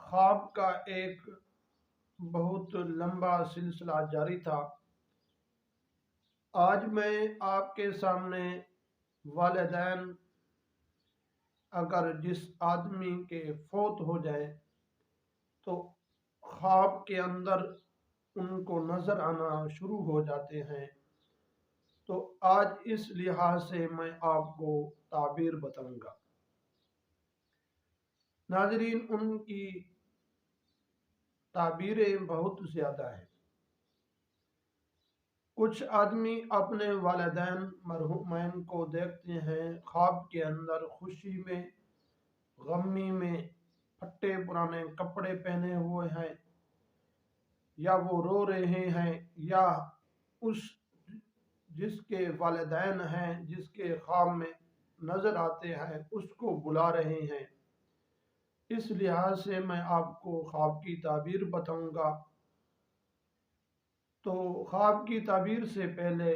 خواب کا ایک بہت لمبا سلسلہ جاری تھا۔ آج میں آپ کے سامنے والدین اگر جس آدمی کے فوت ہو جائے تو خواب کے اندر ان کو نظر آنا شروع ہو جاتے ہیں، تو آج اس لحاظ سے میں آپ کو تعبیر بتاؤں گا۔ ناظرین، ان کی تعبیریں بہت زیادہ ہیں۔ کچھ آدمی اپنے والدین مرحومین کو دیکھتے ہیں خواب کے اندر خوشی میں، غمی میں، پھٹے پرانے کپڑے پہنے ہوئے ہیں، یا وہ رو رہے ہیں، یا اس جس کے والدین ہیں جس کے خواب میں نظر آتے ہیں اس کو بلا رہے ہیں۔ اس لحاظ سے میں آپ کو خواب کی تعبیر بتاؤں گا۔ تو خواب کی تعبیر سے پہلے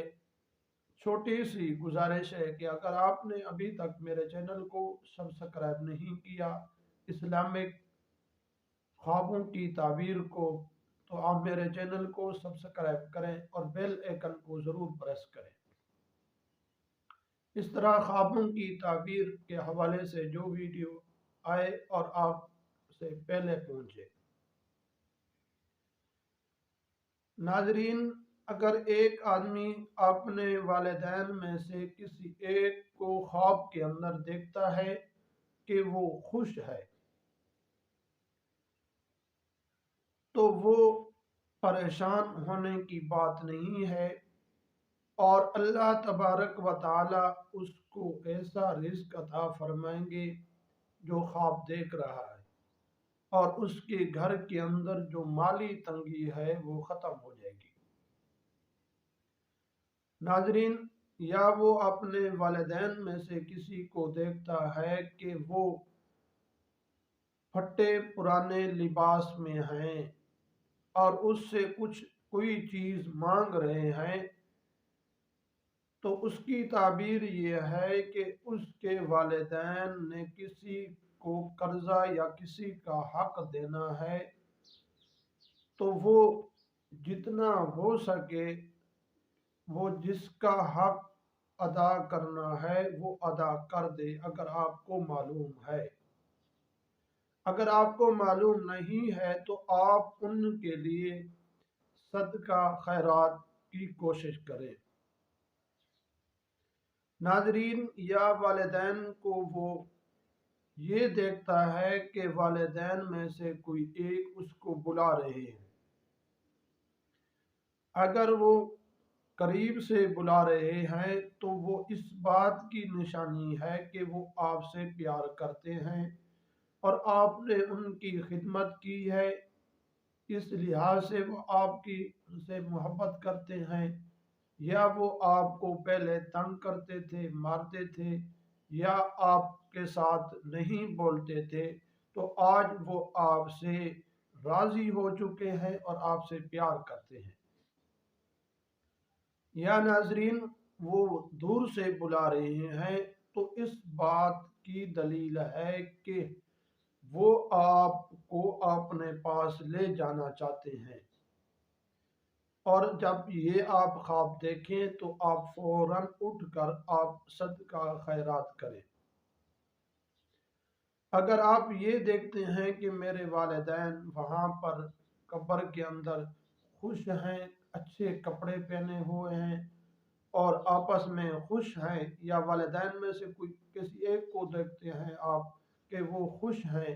چھوٹی سی گزارش ہے کہ اگر آپ نے ابھی تک میرے چینل کو سبسکرائب نہیں کیا اسلامک خوابوں کی تعبیر کو، تو آپ میرے چینل کو سبسکرائب کریں اور بیل آئیکن کو ضرور پریس کریں۔ اس طرح خوابوں کی تعبیر کے حوالے سے جو ویڈیو آئے اور آپ سے پہلے پہنچے۔ ناظرین، اگر ایک آدمی اپنے والدین میں سے کسی ایک کو خواب کے اندر دیکھتا ہے کہ وہ خوش ہے، تو وہ پریشان ہونے کی بات نہیں ہے، اور اللہ تبارک و تعالی اس کو ایسا رزق عطا فرمائیں گے جو خواب دیکھ رہا ہے، اور اس کے گھر کے اندر جو مالی تنگی ہے وہ ختم ہو جائے گی۔ ناظرین، یا وہ اپنے والدین میں سے کسی کو دیکھتا ہے کہ وہ پھٹے پرانے لباس میں ہیں اور اس سے کوئی چیز مانگ رہے ہیں، تو اس کی تعبیر یہ ہے کہ اس کے والدین نے کسی کو قرضہ یا کسی کا حق دینا ہے، تو وہ جتنا ہو سکے وہ جس کا حق ادا کرنا ہے وہ ادا کر دے اگر آپ کو معلوم ہے۔ اگر آپ کو معلوم نہیں ہے تو آپ ان کے لیے صدقہ خیرات کی کوشش کریں۔ ناظرین، یا والدین کو وہ یہ دیکھتا ہے کہ والدین میں سے کوئی ایک اس کو بلا رہے ہیں۔ اگر وہ قریب سے بلا رہے ہیں تو وہ اس بات کی نشانی ہے کہ وہ آپ سے پیار کرتے ہیں اور آپ نے ان کی خدمت کی ہے، اس لحاظ سے وہ آپ کی سے محبت کرتے ہیں، یا وہ آپ کو پہلے تنگ کرتے تھے، مارتے تھے، یا آپ کے ساتھ نہیں بولتے تھے، تو آج وہ آپ سے راضی ہو چکے ہیں اور آپ سے پیار کرتے ہیں۔ یا ناظرین، وہ دور سے بلا رہے ہیں تو اس بات کی دلیل ہے کہ وہ آپ کو اپنے پاس لے جانا چاہتے ہیں، اور جب یہ آپ خواب دیکھیں تو آپ فوراً اٹھ کر آپ صدقہ خیرات کریں۔ اگر آپ یہ دیکھتے ہیں کہ میرے والدین وہاں پر قبر کے اندر خوش ہیں، اچھے کپڑے پہنے ہوئے ہیں اور آپس میں خوش ہیں، یا والدین میں سے کسی ایک کو دیکھتے ہیں آپ کہ وہ خوش ہیں،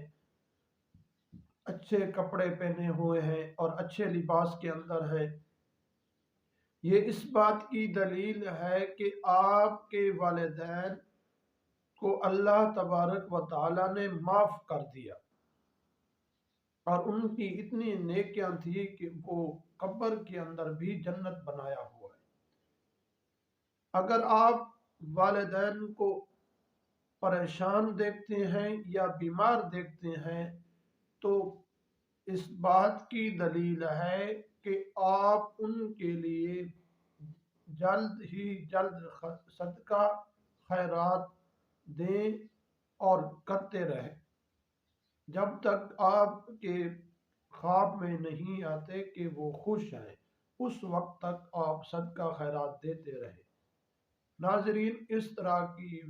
اچھے کپڑے پہنے ہوئے ہیں اور اچھے لباس کے اندر ہیں، یہ اس بات کی دلیل ہے کہ آپ کے والدین کو اللہ تبارک و تعالی نے معاف کر دیا، اور ان کی اتنی نیکیاں تھی کہ وہ قبر کے اندر بھی جنت بنایا ہوا ہے۔ اگر آپ والدین کو پریشان دیکھتے ہیں یا بیمار دیکھتے ہیں تو اس بات کی دلیل ہے کہ آپ ان کے لیے جلد ہی جلد صدقہ خیرات دیں اور کرتے رہیں۔ جب تک آپ کے خواب میں نہیں آتے کہ وہ خوش ہیں، اس وقت تک آپ صدقہ خیرات دیتے رہیں۔ ناظرین، اس طرح کی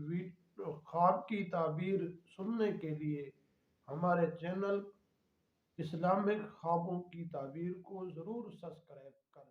خواب کی تعبیر سننے کے لیے ہمارے چینل اسلامک خوابوں کی تعبیر کو ضرور سبسکرائب کر